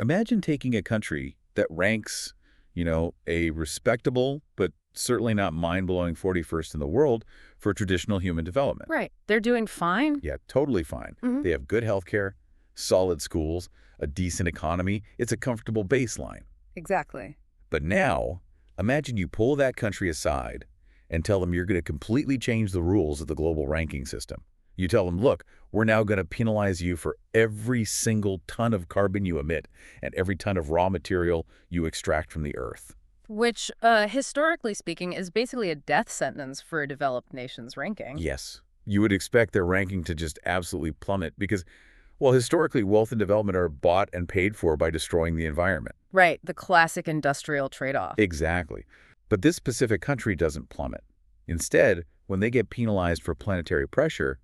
Imagine taking a country that ranks, a respectable but certainly not mind-blowing 41st in the world for traditional human development. Right. They're doing fine. Yeah, totally fine. Hmm. They have good healthcare, solid schools, a decent economy. It's a comfortable baseline. Exactly. But now, imagine you pull that country aside and tell them you're going to completely change the rules of the global ranking system. You tell them, look, we're now going to penalize you for every single ton of carbon you emit and every ton of raw material you extract from the earth. Which, historically speaking, is basically a death sentence for a developed nation's ranking. Yes, you would expect their ranking to just absolutely plummet because, well, historically, wealth and development are bought and paid for by destroying the environment. Right. The classic industrial trade-off. Exactly. But this specific country doesn't plummet. Instead, when they get penalized for planetary pressure,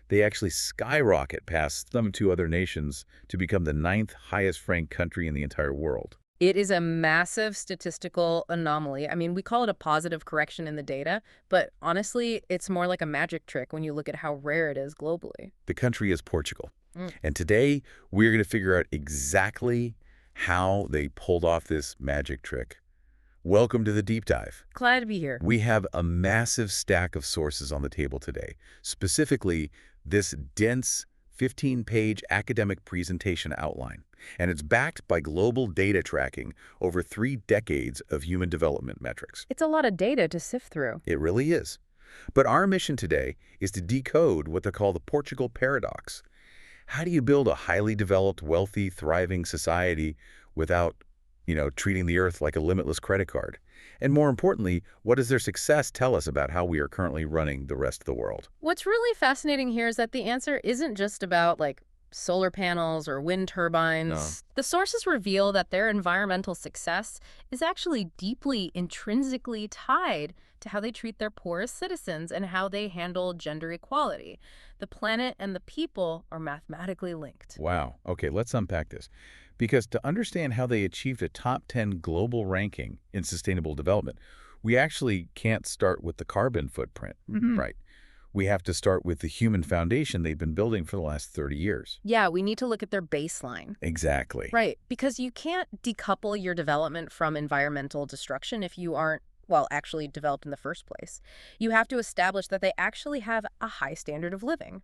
they actually skyrocket past some two other nations to become the ninth highest ranked country in the entire world. It is a massive statistical anomaly. I mean, we call it a positive correction in the data, but honestly, it's more like a magic trick when you look at how rare it is globally. The country is Portugal. Mm. And today, we're going to figure out exactly how they pulled off this magic trick. Welcome to the deep dive. Glad to be here. We have a massive stack of sources on the table today, specifically this dense 15-page academic presentation outline. And it's backed by global data tracking over 3 decades of human development metrics. It's a lot of data to sift through. It really is. But our mission today is to decode what they call the Portugal paradox. How do you build a highly developed, wealthy, thriving society without, treating the earth like a limitless credit card? And more importantly, what does their success tell us about how we are currently running the rest of the world? What's really fascinating here is that the answer isn't just about, solar panels or wind turbines. No. The sources reveal that their environmental success is actually deeply intrinsically tied to how they treat their poorest citizens and how they handle gender equality. The planet and the people are mathematically linked. Wow. Okay, let's unpack this. Because to understand how they achieved a top 10 global ranking in sustainable development, we actually can't start with the carbon footprint, right? We have to start with the human foundation they've been building for the last 30 years. Yeah, we need to look at their baseline. Exactly. Right, because you can't decouple your development from environmental destruction if you aren't, actually developed in the first place. You have to establish that they actually have a high standard of living.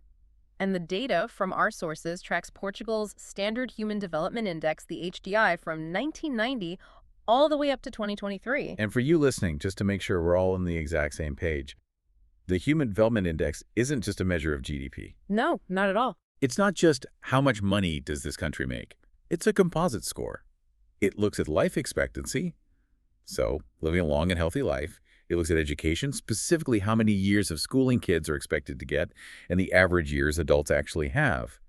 And the data from our sources tracks Portugal's Standard Human Development Index, the HDI, from 1990 all the way up to 2023. And for you listening, just to make sure we're all on the exact same page, the Human Development Index isn't just a measure of GDP. No, not at all. It's not just how much money does this country make. It's a composite score. It looks at life expectancy, so living a long and healthy life. It looks at education, specifically how many years of schooling kids are expected to get and the average years adults actually have.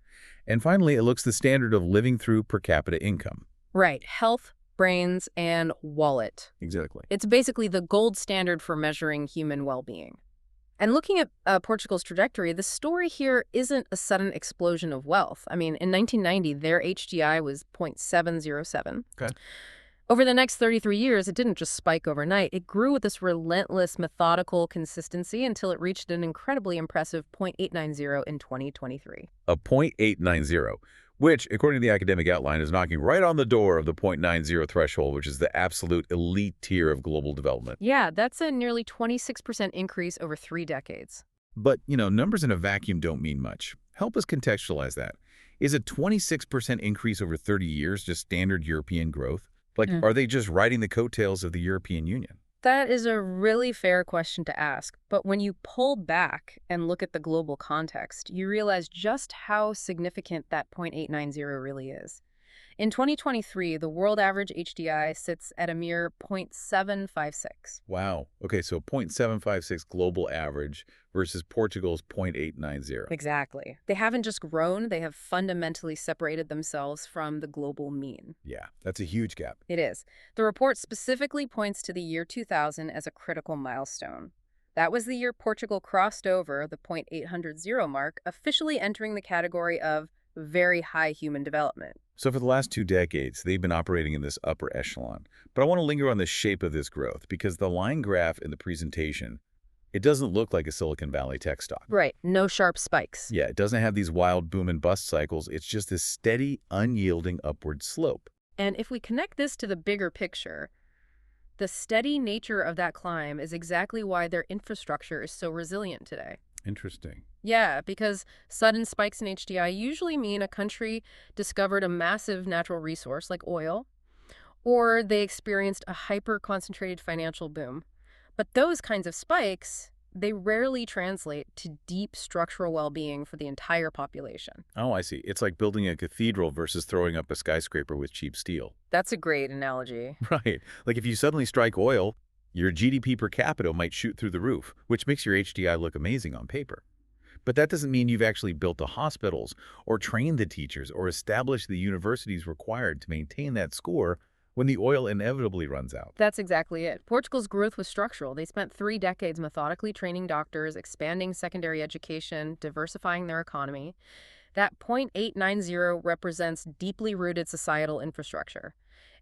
And finally, it looks at the standard of living through per capita income. Right, health, brains, and wallet. Exactly. It's basically the gold standard for measuring human well-being. And looking at Portugal's trajectory, the story here isn't a sudden explosion of wealth. I mean, in 1990, their HDI was 0.707. Okay. Over the next 33 years, it didn't just spike overnight. It grew with this relentless, methodical consistency until it reached an incredibly impressive 0.890 in 2023. A 0.890, which, according to the academic outline, is knocking right on the door of the 0.90 threshold, which is the absolute elite tier of global development. Yeah, that's a nearly 26% increase over 3 decades. But, numbers in a vacuum don't mean much. Help us contextualize that. Is a 26% increase over 30 years just standard European growth? Are they just riding the coattails of the European Union? That is a really fair question to ask, but when you pull back and look at the global context, you realize just how significant that 0.890 really is. In 2023, the world average HDI sits at a mere 0.756. Wow. Okay, so 0.756 global average versus Portugal's 0.890. Exactly. They haven't just grown, they have fundamentally separated themselves from the global mean. Yeah, that's a huge gap. It is. The report specifically points to the year 2000 as a critical milestone. That was the year Portugal crossed over the 0.800 mark, officially entering the category of very high human development. So for the last 2 decades, they've been operating in this upper echelon. But I want to linger on the shape of this growth because the line graph in the presentation, it doesn't look like a Silicon Valley tech stock. Right. No sharp spikes. Yeah, it doesn't have these wild boom and bust cycles. It's just this steady, unyielding upward slope. And if we connect this to the bigger picture, the steady nature of that climb is exactly why their infrastructure is so resilient today. Interesting. Yeah, because sudden spikes in HDI usually mean a country discovered a massive natural resource like oil, or they experienced a hyper-concentrated financial boom. But those kinds of spikes, they rarely translate to deep structural well-being for the entire population. Oh, I see. It's like building a cathedral versus throwing up a skyscraper with cheap steel. That's a great analogy. Right. Like if you suddenly strike oil, your GDP per capita might shoot through the roof, which makes your HDI look amazing on paper. But that doesn't mean you've actually built the hospitals or trained the teachers or established the universities required to maintain that score when the oil inevitably runs out. That's exactly it. Portugal's growth was structural. They spent 3 decades methodically training doctors, expanding secondary education, diversifying their economy. That 0.890 represents deeply rooted societal infrastructure.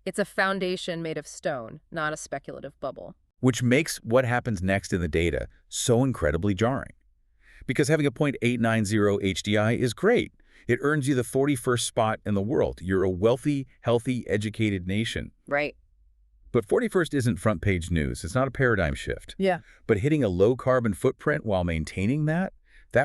It's a foundation made of stone, not a speculative bubble. Which makes what happens next in the data so incredibly jarring. Because having a 0.890 HDI is great. It earns you the 41st spot in the world. You're a wealthy, healthy, educated nation. Right. But 41st isn't front-page news. It's not a paradigm shift. Yeah. But hitting a low-carbon footprint while maintaining that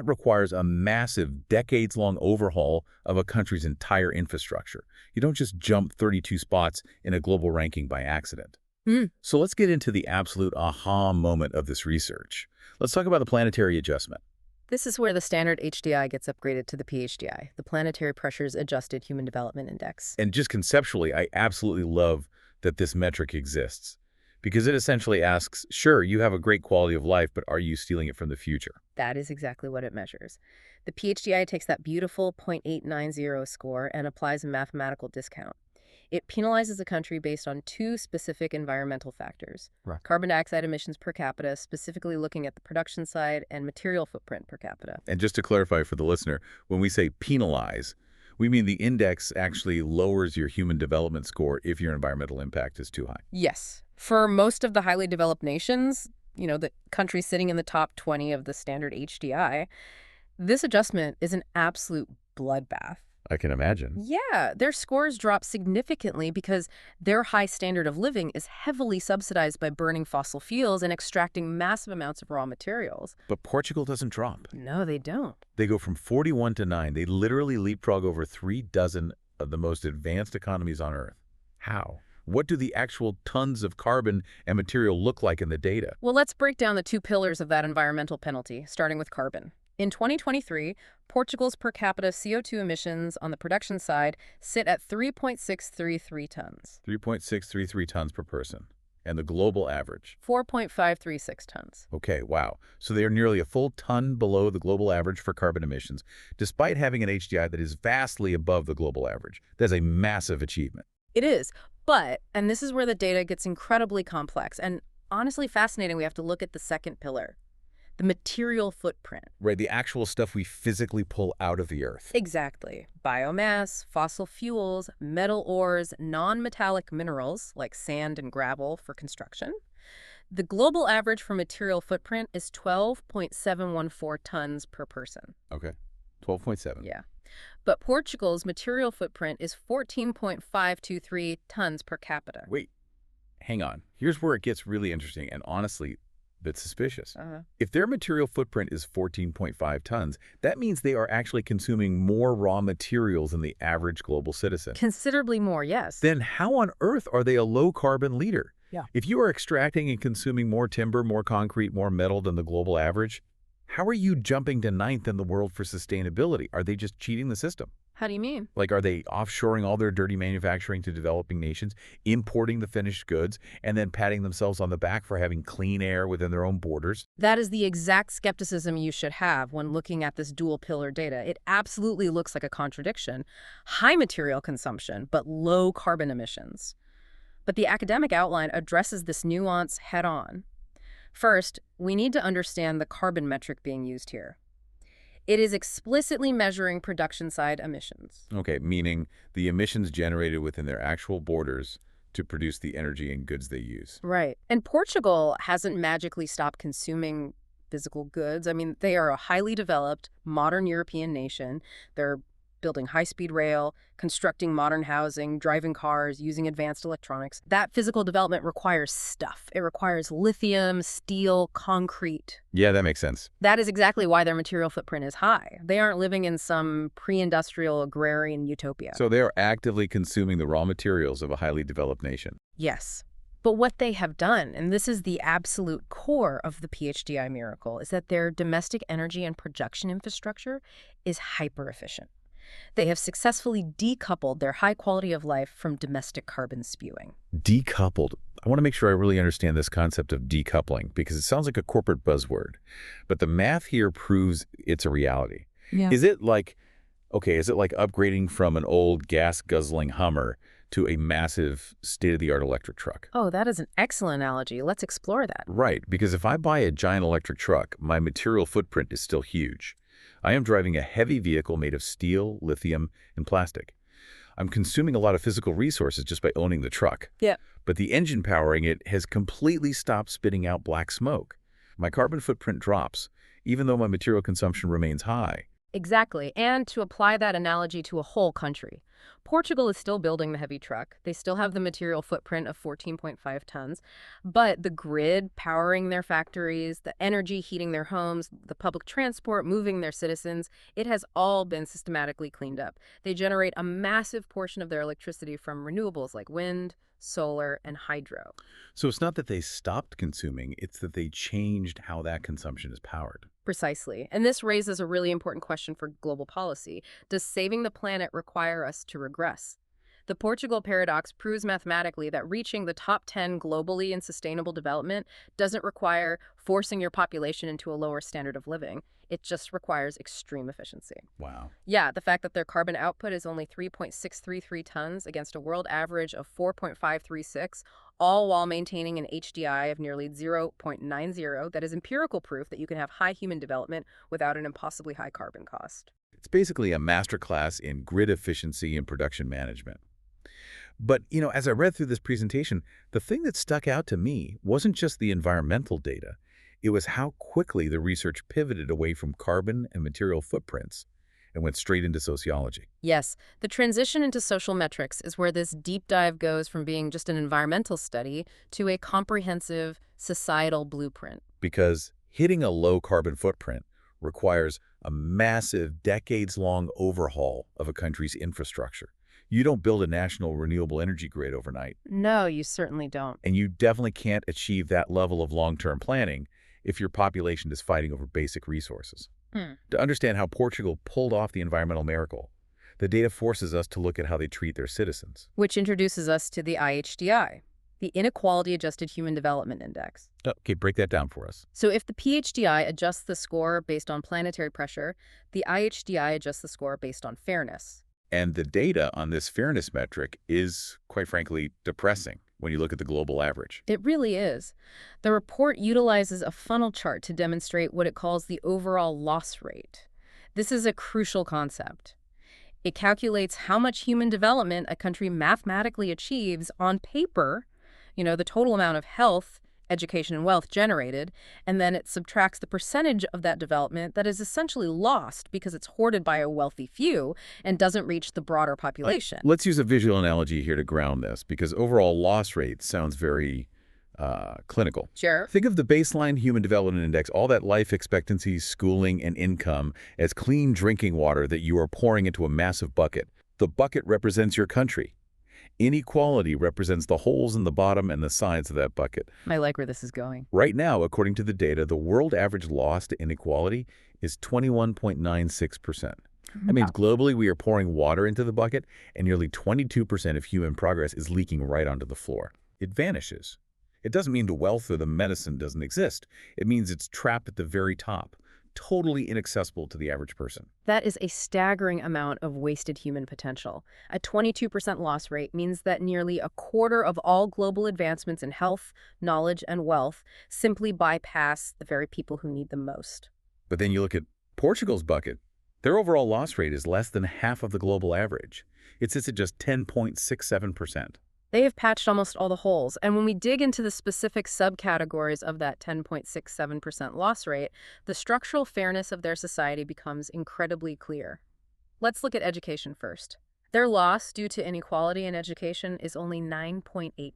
requires a massive, decades-long overhaul of a country's entire infrastructure. You don't just jump 32 spots in a global ranking by accident. So let's get into the absolute aha moment of this research. Let's talk about the planetary adjustment. This is where the standard HDI gets upgraded to the PHDI, the Planetary Pressures Adjusted Human Development Index. And just conceptually, I absolutely love that this metric exists because it essentially asks, sure, you have a great quality of life, but are you stealing it from the future? That is exactly what it measures. The PHDI takes that beautiful 0.890 score and applies a mathematical discount. It penalizes a country based on 2 specific environmental factors. Right. Carbon dioxide emissions per capita, specifically looking at the production side, and material footprint per capita. And just to clarify for the listener, when we say penalize, we mean the index actually lowers your human development score if your environmental impact is too high. Yes. For most of the highly developed nations, the countries sitting in the top 20 of the standard HDI, this adjustment is an absolute bloodbath. I can imagine. Yeah, their scores drop significantly because their high standard of living is heavily subsidized by burning fossil fuels and extracting massive amounts of raw materials. But Portugal doesn't drop. No, they don't. They go from 41 to 9. They literally leapfrog over 3 dozen of the most advanced economies on Earth. How? What do the actual tons of carbon and material look like in the data? Well, let's break down the 2 pillars of that environmental penalty, starting with carbon. In 2023, Portugal's per capita CO2 emissions on the production side sit at 3.633 tons. 3.633 tons per person. And the global average? 4.536 tons. Okay, wow. So they are nearly a full ton below the global average for carbon emissions, despite having an HDI that is vastly above the global average. That's a massive achievement. It is. But, and this is where the data gets incredibly complex and honestly fascinating, we have to look at the second pillar. The material footprint. Right, the actual stuff we physically pull out of the earth. Exactly. Biomass, fossil fuels, metal ores, non-metallic minerals like sand and gravel for construction. The global average for material footprint is 12.714 tons per person. Okay, 12.7. Yeah. But Portugal's material footprint is 14.523 tons per capita. Wait, hang on. Here's where it gets really interesting and honestly, bit suspicious. If their material footprint is 14.5 tons, that means they are actually consuming more raw materials than the average global citizen. Considerably more, yes. Then how on earth are they a low-carbon leader? Yeah. If you are extracting and consuming more timber, more concrete, more metal than the global average, how are you jumping to 9th in the world for sustainability? Are they just cheating the system? How do you mean? Like, are they offshoring all their dirty manufacturing to developing nations, importing the finished goods, and then patting themselves on the back for having clean air within their own borders? That is the exact skepticism you should have when looking at this dual-pillar data. It absolutely looks like a contradiction. High material consumption, but low carbon emissions. But the academic outline addresses this nuance head-on. First, we need to understand the carbon metric being used here. It is explicitly measuring production-side emissions. Okay, meaning the emissions generated within their actual borders to produce the energy and goods they use. Right. And Portugal hasn't magically stopped consuming physical goods. I mean, they are a highly developed, modern European nation. They're building high-speed rail, constructing modern housing, driving cars, using advanced electronics. That physical development requires stuff. It requires lithium, steel, concrete. Yeah, that makes sense. That is exactly why their material footprint is high. They aren't living in some pre-industrial agrarian utopia. So they are actively consuming the raw materials of a highly developed nation. Yes. But what they have done, and this is the absolute core of the PHDI miracle, is that their domestic energy and production infrastructure is hyper-efficient. They have successfully decoupled their high quality of life from domestic carbon spewing. Decoupled. I want to make sure I really understand this concept of decoupling because it sounds like a corporate buzzword. But the math here proves it's a reality. Yeah. Is it like upgrading from an old gas-guzzling Hummer to a massive state-of-the-art electric truck? Oh, that is an excellent analogy. Let's explore that. Right, because if I buy a giant electric truck, my material footprint is still huge. I am driving a heavy vehicle made of steel, lithium, and plastic. I'm consuming a lot of physical resources just by owning the truck. Yeah. But the engine powering it has completely stopped spitting out black smoke. My carbon footprint drops, even though my material consumption remains high. Exactly. And to apply that analogy to a whole country, Portugal is still building the heavy truck. They still have the material footprint of 14.5 tons, but the grid powering their factories, the energy heating their homes, the public transport moving their citizens, it has all been systematically cleaned up. They generate a massive portion of their electricity from renewables like wind, solar, and hydro. So it's not that they stopped consuming, it's that they changed how that consumption is powered. Precisely. And this raises a really important question for global policy. Does saving the planet require us to regress? The Portugal paradox proves mathematically that reaching the top 10 globally in sustainable development doesn't require forcing your population into a lower standard of living. It just requires extreme efficiency. Wow. Yeah, the fact that their carbon output is only 3.633 tons against a world average of 4.536, all while maintaining an HDI of nearly 0.90, that is empirical proof that you can have high human development without an impossibly high carbon cost. It's basically a masterclass in grid efficiency and production management. But, as I read through this presentation, the thing that stuck out to me wasn't just the environmental data. It was how quickly the research pivoted away from carbon and material footprints and went straight into sociology. Yes, the transition into social metrics is where this deep dive goes from being just an environmental study to a comprehensive societal blueprint. Because hitting a low carbon footprint requires a massive, decades-long overhaul of a country's infrastructure. You don't build a national renewable energy grid overnight. No, you certainly don't. And you definitely can't achieve that level of long-term planning if your population is fighting over basic resources. To understand how Portugal pulled off the environmental miracle, the data forces us to look at how they treat their citizens. Which introduces us to the IHDI, the Inequality Adjusted Human Development Index. Okay, break that down for us. So if the PHDI adjusts the score based on planetary pressure, the IHDI adjusts the score based on fairness. And the data on this fairness metric is, quite frankly, depressing when you look at the global average. It really is. The report utilizes a funnel chart to demonstrate what it calls the overall loss rate. This is a crucial concept. It calculates how much human development a country mathematically achieves on paper, the total amount of health, education, and wealth generated, and then it subtracts the percentage of that development that is essentially lost because it's hoarded by a wealthy few and doesn't reach the broader population. Let's use a visual analogy here to ground this, because overall loss rate sounds very clinical. Sure. Think of the baseline human development index, all that life expectancy, schooling, and income, as clean drinking water that you are pouring into a massive bucket. The bucket represents your country. Inequality represents the holes in the bottom and the sides of that bucket. I like where this is going. Right now, according to the data, the world average loss to inequality is 21.96%. That means globally we are pouring water into the bucket, and nearly 22% of human progress is leaking right onto the floor. It vanishes. It doesn't mean the wealth or the medicine doesn't exist. It means it's trapped at the very top, totally inaccessible to the average person. That is a staggering amount of wasted human potential. A 22% loss rate means that nearly a quarter of all global advancements in health, knowledge, and wealth simply bypass the very people who need them most. But then you look at Portugal's bucket. Their overall loss rate is less than half of the global average. It sits at just 10.67%. They have patched almost all the holes, and when we dig into the specific subcategories of that 10.67% loss rate, the structural fairness of their society becomes incredibly clear. Let's look at education first. Their loss due to inequality in education is only 9.8%.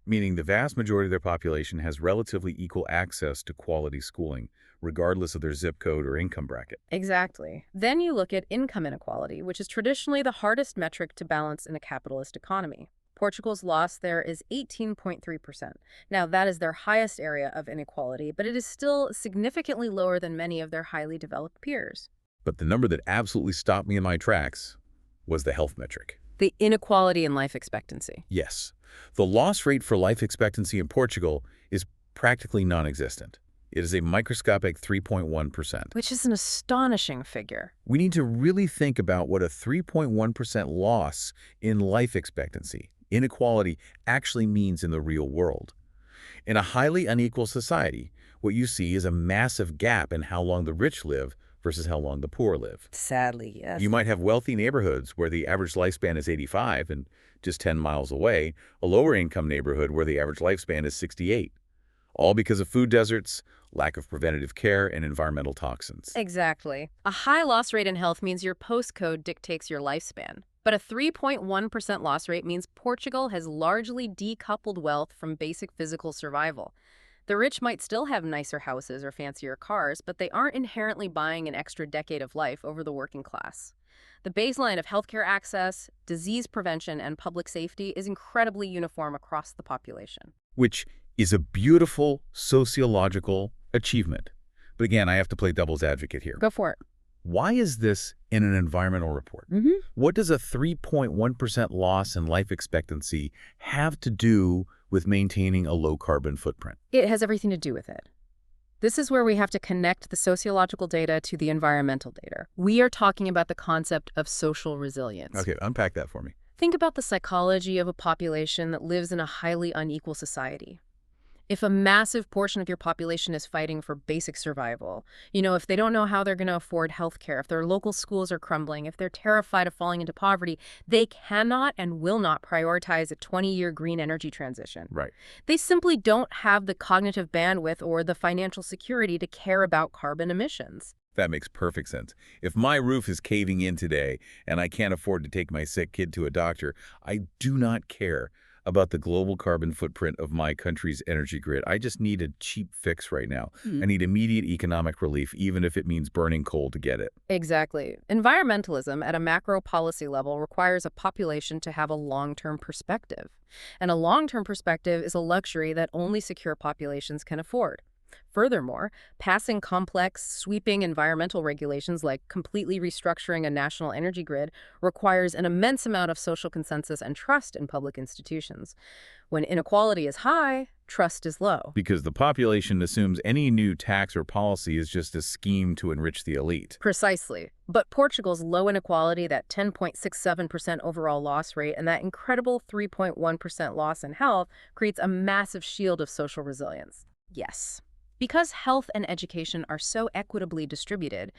Meaning the vast majority of their population has relatively equal access to quality schooling, regardless of their zip code or income bracket. Exactly. Then you look at income inequality, which is traditionally the hardest metric to balance in a capitalist economy. Portugal's loss there is 18.3%. Now, that is their highest area of inequality, but it is still significantly lower than many of their highly developed peers. But the number that absolutely stopped me in my tracks was the health metric. The inequality in life expectancy. Yes, the loss rate for life expectancy in Portugal is practically non-existent. It is a microscopic 3.1%. Which is an astonishing figure. We need to really think about what a 3.1% loss in life expectancy, inequality, actually means in the real world. In a highly unequal society, what you see is a massive gap in how long the rich live versus how long the poor live. Sadly, yes. You might have wealthy neighborhoods where the average lifespan is 85 and just 10 miles away, a lower income neighborhood where the average lifespan is 68. All because of food deserts, lack of preventative care, and environmental toxins. Exactly. A high loss rate in health means your postcode dictates your lifespan. But a 3.1% loss rate means Portugal has largely decoupled wealth from basic physical survival. The rich might still have nicer houses or fancier cars, but they aren't inherently buying an extra decade of life over the working class. The baseline of healthcare access, disease prevention, and public safety is incredibly uniform across the population. Which is a beautiful sociological achievement. But again, I have to play devil's advocate here. Go for it. Why is this in an environmental report? What does a 3.1% loss in life expectancy have to do with maintaining a low carbon footprint? It has everything to do with it. This is where we have to connect the sociological data to the environmental data. We are talking about the concept of social resilience. Okay, unpack that for me. Think about the psychology of a population that lives in a highly unequal society. If a massive portion of your population is fighting for basic survival, if they don't know how they're going to afford health care, if their local schools are crumbling, if they're terrified of falling into poverty, they cannot and will not prioritize a 20-year green energy transition. Right. They simply don't have the cognitive bandwidth or the financial security to care about carbon emissions. That makes perfect sense. If my roof is caving in today and I can't afford to take my sick kid to a doctor, I do not care about the global carbon footprint of my country's energy grid. I just need a cheap fix right now. I need immediate economic relief, even if it means burning coal to get it. Exactly. Environmentalism at a macro policy level requires a population to have a long-term perspective. And a long-term perspective is a luxury that only secure populations can afford. Furthermore, passing complex, sweeping environmental regulations like completely restructuring a national energy grid requires an immense amount of social consensus and trust in public institutions. When inequality is high, trust is low. Because the population assumes any new tax or policy is just a scheme to enrich the elite. Precisely. But Portugal's low inequality, that 10.67% overall loss rate, and that incredible 3.1% loss in health creates a massive shield of social resilience. Yes. Because health and education are so equitably distributed,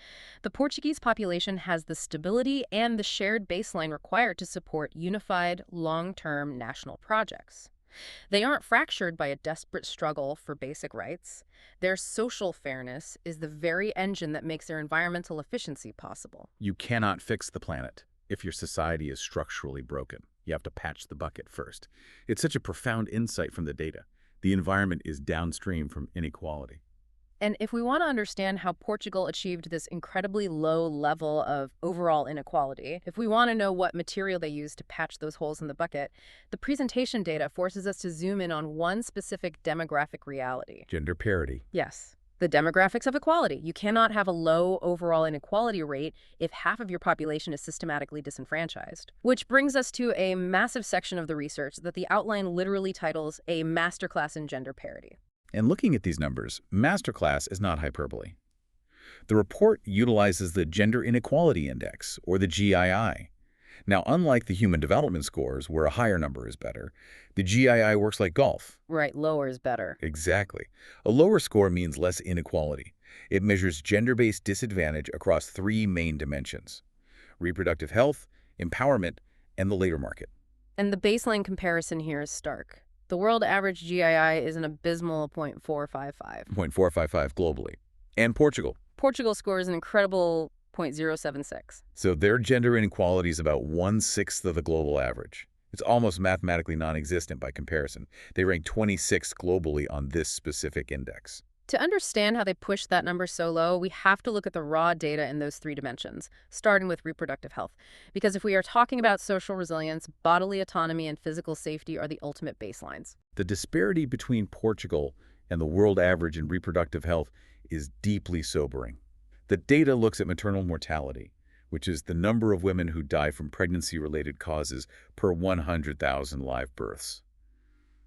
the Portuguese population has the stability and the shared baseline required to support unified, long-term national projects. They aren't fractured by a desperate struggle for basic rights. Their social fairness is the very engine that makes their environmental efficiency possible. You cannot fix the planet if your society is structurally broken. You have to patch the bucket first. It's such a profound insight from the data. The environment is downstream from inequality. And if we want to understand how Portugal achieved this incredibly low level of overall inequality, if we want to know what material they used to patch those holes in the bucket, the presentation data forces us to zoom in on one specific demographic reality. Gender parity. Yes, the demographics of equality. You cannot have a low overall inequality rate if half of your population is systematically disenfranchised. Which brings us to a massive section of the research that the outline literally titles a masterclass in gender parity. And looking at these numbers, masterclass is not hyperbole. The report utilizes the Gender Inequality Index, or the GII. Now, unlike the Human Development Scores, where a higher number is better, the GII works like golf. Right, lower is better. Exactly. A lower score means less inequality. It measures gender-based disadvantage across three main dimensions: reproductive health, empowerment, and the labor market. And the baseline comparison here is stark. The world average GII is an abysmal 0.455. 0.455 globally. And Portugal. Portugal scores an incredible 0.076. So their gender inequality is about 1/6 of the global average. It's almost mathematically non-existent by comparison. They rank 26th globally on this specific index. To understand how they push that number so low, we have to look at the raw data in those three dimensions, starting with reproductive health. Because if we are talking about social resilience, bodily autonomy and physical safety are the ultimate baselines. The disparity between Portugal and the world average in reproductive health is deeply sobering. The data looks at maternal mortality, which is the number of women who die from pregnancy-related causes per 100,000 live births.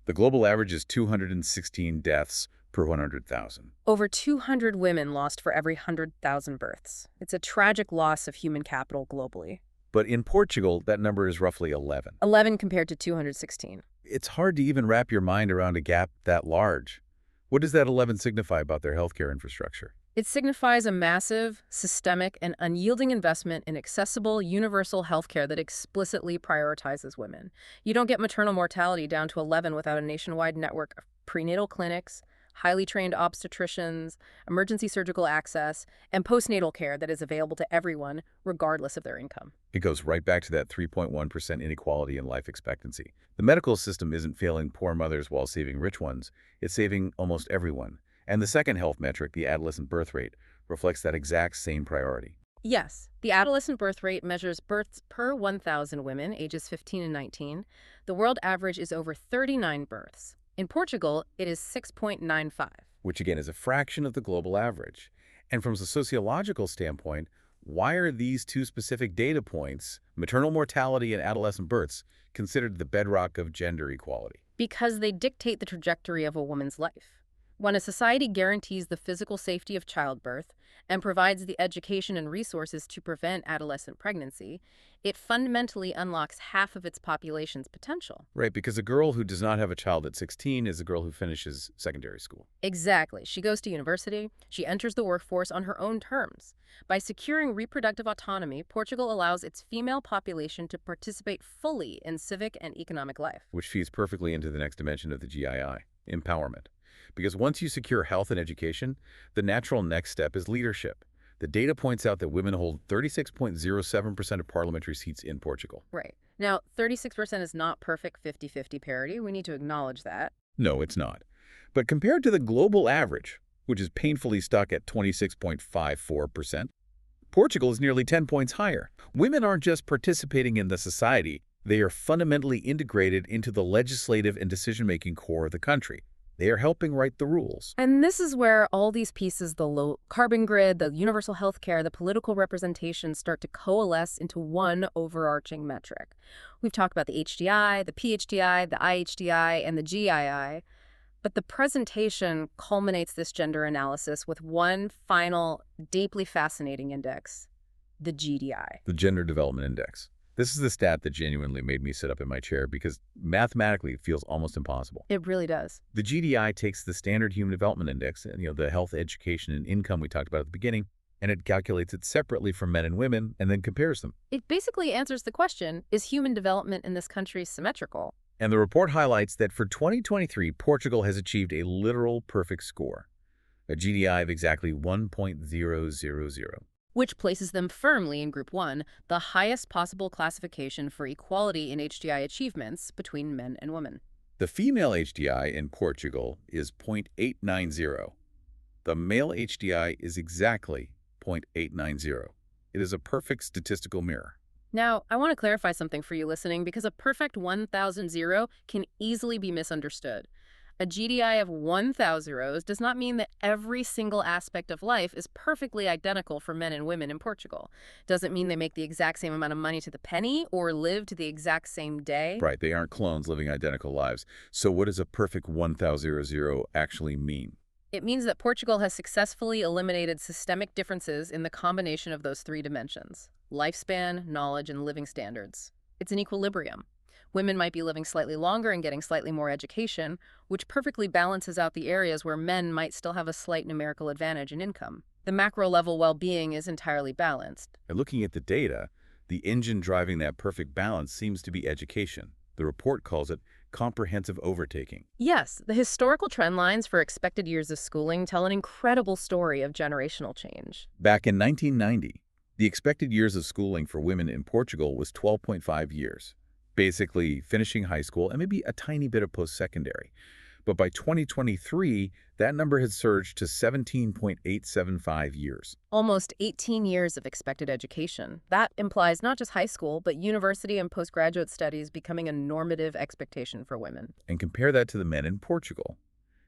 The global average is 216 deaths per 100,000. Over 200 women lost for every 100,000 births. It's a tragic loss of human capital globally. But in Portugal, that number is roughly 11. 11 compared to 216. It's hard to even wrap your mind around a gap that large. What does that 11 signify about their healthcare infrastructure? It signifies a massive, systemic, and unyielding investment in accessible, universal healthcare that explicitly prioritizes women. You don't get maternal mortality down to 11 without a nationwide network of prenatal clinics, highly trained obstetricians, emergency surgical access, and postnatal care that is available to everyone, regardless of their income. It goes right back to that 3.1% inequality in life expectancy. The medical system isn't failing poor mothers while saving rich ones. It's saving almost everyone. And the second health metric, the adolescent birth rate, reflects that exact same priority. Yes, the adolescent birth rate measures births per 1,000 women, ages 15 and 19. The world average is over 39 births. In Portugal, it is 6.95. Which again is a fraction of the global average. And from a sociological standpoint, why are these two specific data points, maternal mortality and adolescent births, considered the bedrock of gender equality? Because they dictate the trajectory of a woman's life. When a society guarantees the physical safety of childbirth and provides the education and resources to prevent adolescent pregnancy, it fundamentally unlocks half of its population's potential. Right, because a girl who does not have a child at 16 is a girl who finishes secondary school. Exactly. She goes to university. She enters the workforce on her own terms. By securing reproductive autonomy, Portugal allows its female population to participate fully in civic and economic life. Which feeds perfectly into the next dimension of the GDI, empowerment. Because once you secure health and education, the natural next step is leadership. The data points out that women hold 36.07% of parliamentary seats in Portugal. Right. Now, 36% is not perfect 50-50 parity. We need to acknowledge that. No, it's not. But compared to the global average, which is painfully stuck at 26.54%, Portugal is nearly 10 points higher. Women aren't just participating in the society, they are fundamentally integrated into the legislative and decision-making core of the country. They are helping write the rules. And this is where all these pieces, the low carbon grid, the universal health care, the political representation start to coalesce into one overarching metric. We've talked about the HDI, the PHDI, the IHDI, and the GII. But the presentation culminates this gender analysis with one final, deeply fascinating index, the GDI. The Gender Development Index. This is the stat that genuinely made me sit up in my chair because mathematically it feels almost impossible. It really does. The GDI takes the standard Human Development Index, the health, education, and income we talked about at the beginning, and it calculates it separately for men and women and then compares them. It basically answers the question, is human development in this country symmetrical? And the report highlights that for 2023, Portugal has achieved a literal perfect score, a GDI of exactly 1.000. Which places them firmly in Group 1, the highest possible classification for equality in HDI achievements between men and women. The female HDI in Portugal is 0.890. The male HDI is exactly 0.890. It is a perfect statistical mirror. Now, I want to clarify something for you listening because a perfect 1,000 can easily be misunderstood. A GDI of 1,000 does not mean that every single aspect of life is perfectly identical for men and women in Portugal. Doesn't mean they make the exact same amount of money to the penny or live to the exact same day. Right, they aren't clones living identical lives. So what does a perfect 1,000 actually mean? It means that Portugal has successfully eliminated systemic differences in the combination of those three dimensions: lifespan, knowledge, and living standards. It's an equilibrium. Women might be living slightly longer and getting slightly more education, which perfectly balances out the areas where men might still have a slight numerical advantage in income. The macro-level well-being is entirely balanced. And looking at the data, the engine driving that perfect balance seems to be education. The report calls it comprehensive overtaking. Yes, the historical trend lines for expected years of schooling tell an incredible story of generational change. Back in 1990, The expected years of schooling for women in Portugal was 12.5 years, basically finishing high school and maybe a tiny bit of post-secondary. But by 2023, that number had surged to 17.875 years. Almost 18 years of expected education. That implies not just high school, but university and postgraduate studies becoming a normative expectation for women. And compare that to the men in Portugal.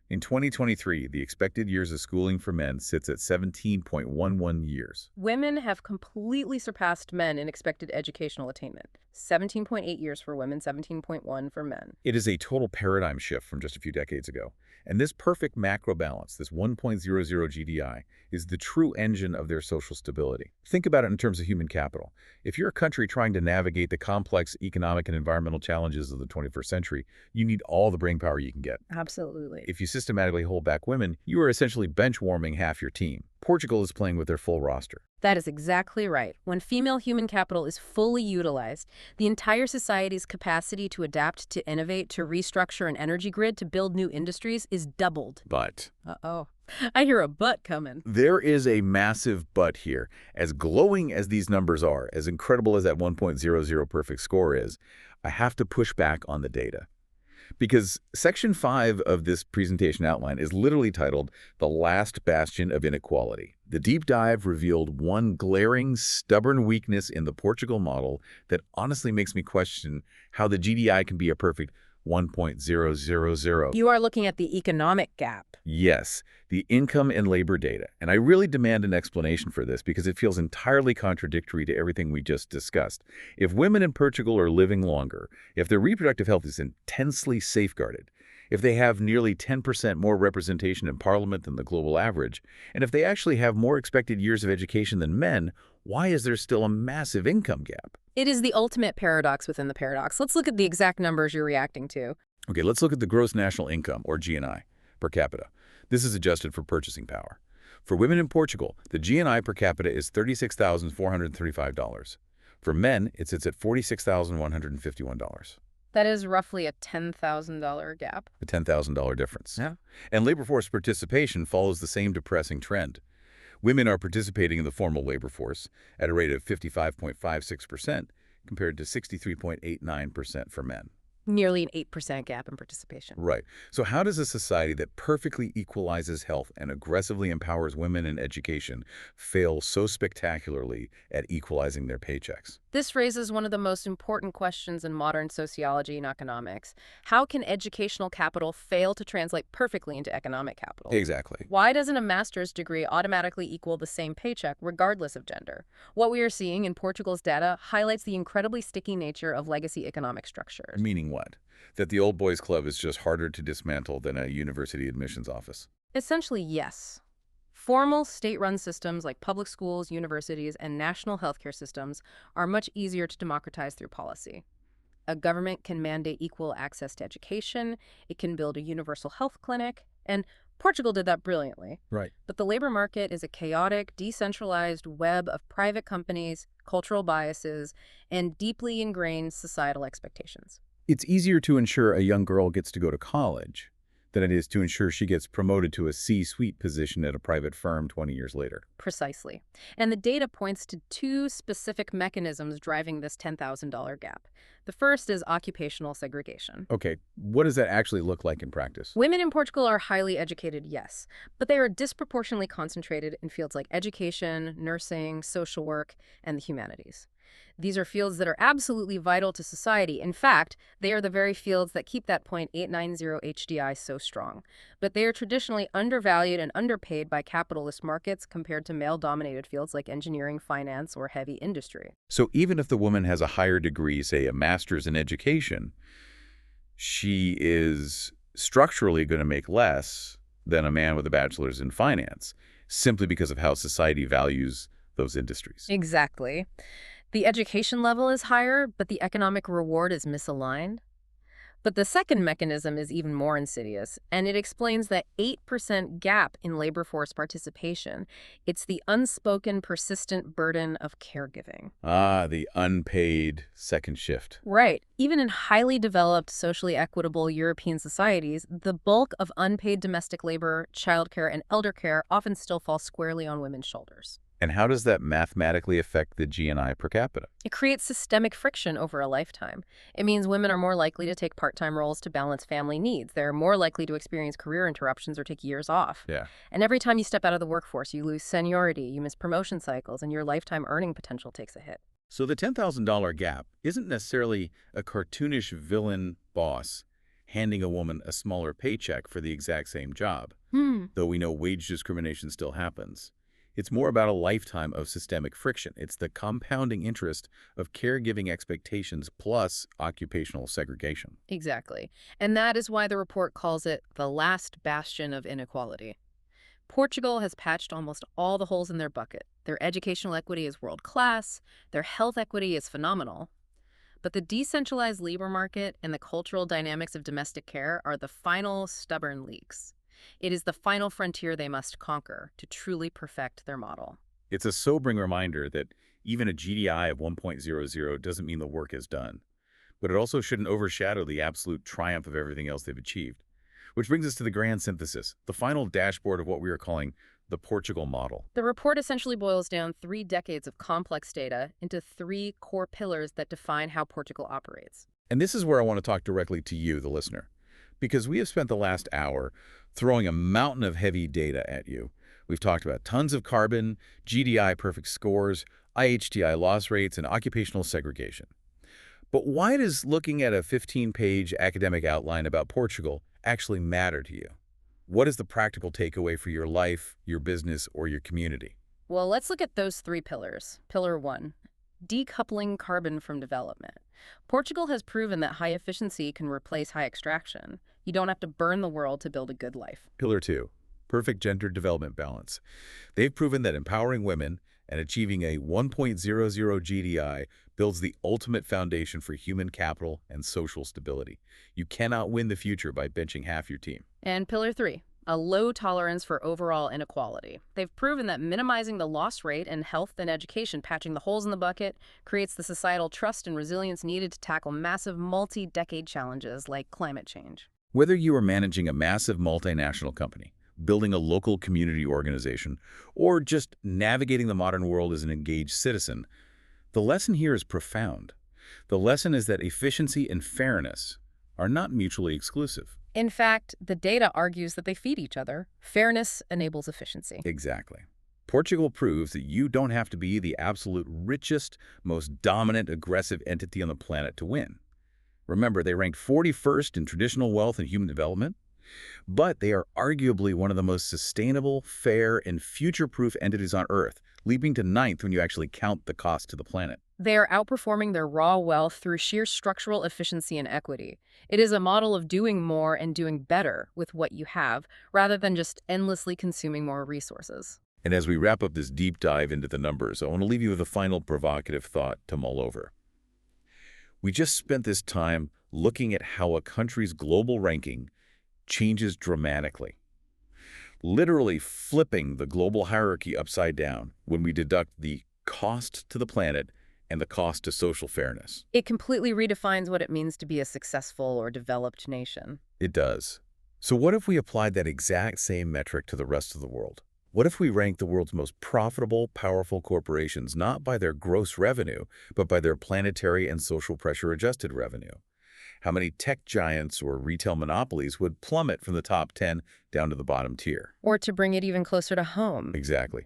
In 2023, the expected years of schooling for men sits at 17.11 years. Women have completely surpassed men in expected educational attainment. 17.8 years for women, 17.1 for men. It is a total paradigm shift from just a few decades ago. And this perfect macro balance, this 1.00 GDI, is the true engine of their social stability. Think about it in terms of human capital. If you're a country trying to navigate the complex economic and environmental challenges of the 21st century, you need all the brainpower you can get. Absolutely. If you systematically hold back women, you are essentially bench-warming half your team. Portugal is playing with their full roster. That is exactly right. When female human capital is fully utilized, the entire society's capacity to adapt, to innovate, to restructure an energy grid, to build new industries is doubled. But Uh-oh. I hear a but coming. there is a massive but here. As glowing as these numbers are, as incredible as that 1.00 perfect score is, I have to push back on the data. Because Section 5 of this presentation outline is literally titled The Last Bastion of Inequality. The deep dive revealed one glaring, stubborn weakness in the Portugal model that honestly makes me question how the GDI can be a perfect 1.000. You are looking at the economic gap. Yes, the income and labor data. And I really demand an explanation for this because it feels entirely contradictory to everything we just discussed. If women in Portugal are living longer, if their reproductive health is intensely safeguarded, if they have nearly 10% more representation in parliament than the global average, and if they actually have more expected years of education than men, why is there still a massive income gap? It is the ultimate paradox within the paradox. Let's look at the exact numbers you're reacting to. Okay, let's look at the gross national income, or GNI, per capita. This is adjusted for purchasing power. For women in Portugal, the GNI per capita is $36,435. For men, it sits at $46,151. That is roughly a $10,000 gap. A $10,000 difference. Yeah. And labor force participation follows the same depressing trend. Women are participating in the formal labor force at a rate of 55.56% compared to 63.89% for men. Nearly an 8% gap in participation. Right. So how does a society that perfectly equalizes health and aggressively empowers women in education fail so spectacularly at equalizing their paychecks? This raises one of the most important questions in modern sociology and economics. How can educational capital fail to translate perfectly into economic capital? Exactly. Why doesn't a master's degree automatically equal the same paycheck regardless of gender? What we are seeing in Portugal's data highlights the incredibly sticky nature of legacy economic structures. Meaning what? That the old boys club is just harder to dismantle than a university admissions office? Essentially, yes. Formal state-run systems like public schools, universities, and national healthcare systems are much easier to democratize through policy. A government can mandate equal access to education, it can build a universal health clinic, and Portugal did that brilliantly. Right. But the labor market is a chaotic, decentralized web of private companies, cultural biases, and deeply ingrained societal expectations. It's easier to ensure a young girl gets to go to college than it is to ensure she gets promoted to a C-suite position at a private firm 20 years later. Precisely. And the data points to two specific mechanisms driving this $10,000 gap. The first is occupational segregation. Okay, what does that actually look like in practice? Women in Portugal are highly educated, yes, but they are disproportionately concentrated in fields like education, nursing, social work, and the humanities. These are fields that are absolutely vital to society. In fact, they are the very fields that keep that 0.890 HDI so strong. But they are traditionally undervalued and underpaid by capitalist markets compared to male-dominated fields like engineering, finance, or heavy industry. So even if the woman has a higher degree, say a master's in education, she is structurally going to make less than a man with a bachelor's in finance, simply because of how society values those industries. Exactly. The education level is higher, but the economic reward is misaligned. But the second mechanism is even more insidious, and it explains that 8% gap in labor force participation. It's the unspoken, persistent burden of caregiving. Ah, the unpaid second shift. Right. Even in highly developed, socially equitable European societies, the bulk of unpaid domestic labor, childcare, and elder care often still falls squarely on women's shoulders. And how does that mathematically affect the GNI per capita? It creates systemic friction over a lifetime. It means women are more likely to take part-time roles to balance family needs. They're more likely to experience career interruptions or take years off. Yeah. And every time you step out of the workforce, you lose seniority, you miss promotion cycles, and your lifetime earning potential takes a hit. So the $10,000 gap isn't necessarily a cartoonish villain boss handing a woman a smaller paycheck for the exact same job, though we know wage discrimination still happens. It's more about a lifetime of systemic friction. It's the compounding interest of caregiving expectations plus occupational segregation. Exactly. And that is why the report calls it the last bastion of inequality. Portugal has patched almost all the holes in their bucket. Their educational equity is world-class, their health equity is phenomenal. But the decentralized labor market and the cultural dynamics of domestic care are the final stubborn leaks. It is the final frontier they must conquer to truly perfect their model. It's a sobering reminder that even a GDI of 1.00 doesn't mean the work is done. But it also shouldn't overshadow the absolute triumph of everything else they've achieved. Which brings us to the grand synthesis, the final dashboard of what we are calling the Portugal model. The report essentially boils down 3 decades of complex data into 3 core pillars that define how Portugal operates. And this is where I want to talk directly to you, the listener, because we have spent the last hour throwing a mountain of heavy data at you. We've talked about tons of carbon, GDI perfect scores, IHTI loss rates, and occupational segregation. But why does looking at a 15-page academic outline about Portugal actually matter to you? What is the practical takeaway for your life, your business, or your community? Well, let's look at those 3 pillars. Pillar 1, decoupling carbon from development. Portugal has proven that high efficiency can replace high extraction. You don't have to burn the world to build a good life. Pillar 2, perfect gender development balance. They've proven that empowering women and achieving a 1.00 GDI builds the ultimate foundation for human capital and social stability. You cannot win the future by benching half your team. And pillar 3, a low tolerance for overall inequality. They've proven that minimizing the loss rate in health and education, patching the holes in the bucket, creates the societal trust and resilience needed to tackle massive multi-decade challenges like climate change. Whether you are managing a massive multinational company, building a local community organization, or just navigating the modern world as an engaged citizen, the lesson here is profound. The lesson is that efficiency and fairness are not mutually exclusive. In fact, the data argues that they feed each other. Fairness enables efficiency. Exactly. Portugal proves that you don't have to be the absolute richest, most dominant, aggressive entity on the planet to win. Remember, they ranked 41st in traditional wealth and human development, but they are arguably one of the most sustainable, fair, and future-proof entities on Earth, leaping to 9th when you actually count the cost to the planet. They are outperforming their raw wealth through sheer structural efficiency and equity. It is a model of doing more and doing better with what you have, rather than just endlessly consuming more resources. And as we wrap up this deep dive into the numbers, I want to leave you with a final provocative thought to mull over. We just spent this time looking at how a country's global ranking changes dramatically, literally flipping the global hierarchy upside down when we deduct the cost to the planet and the cost to social fairness. It completely redefines what it means to be a successful or developed nation. It does. So what if we applied that exact same metric to the rest of the world? What if we ranked the world's most profitable, powerful corporations not by their gross revenue, but by their planetary and social pressure-adjusted revenue? How many tech giants or retail monopolies would plummet from the top 10 down to the bottom tier? Or to bring it even closer to home. Exactly.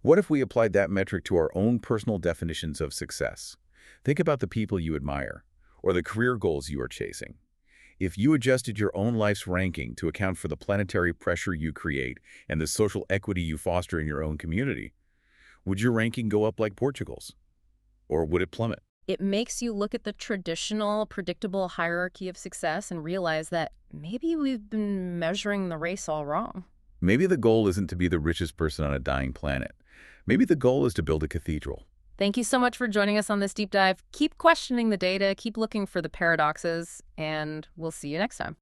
What if we applied that metric to our own personal definitions of success? Think about the people you admire, or the career goals you are chasing. If you adjusted your own life's ranking to account for the planetary pressure you create and the social equity you foster in your own community, would your ranking go up like Portugal's? Or would it plummet? It makes you look at the traditional, predictable hierarchy of success and realize that maybe we've been measuring the race all wrong. Maybe the goal isn't to be the richest person on a dying planet. Maybe the goal is to build a cathedral. Thank you so much for joining us on this deep dive. Keep questioning the data, keep looking for the paradoxes, and we'll see you next time.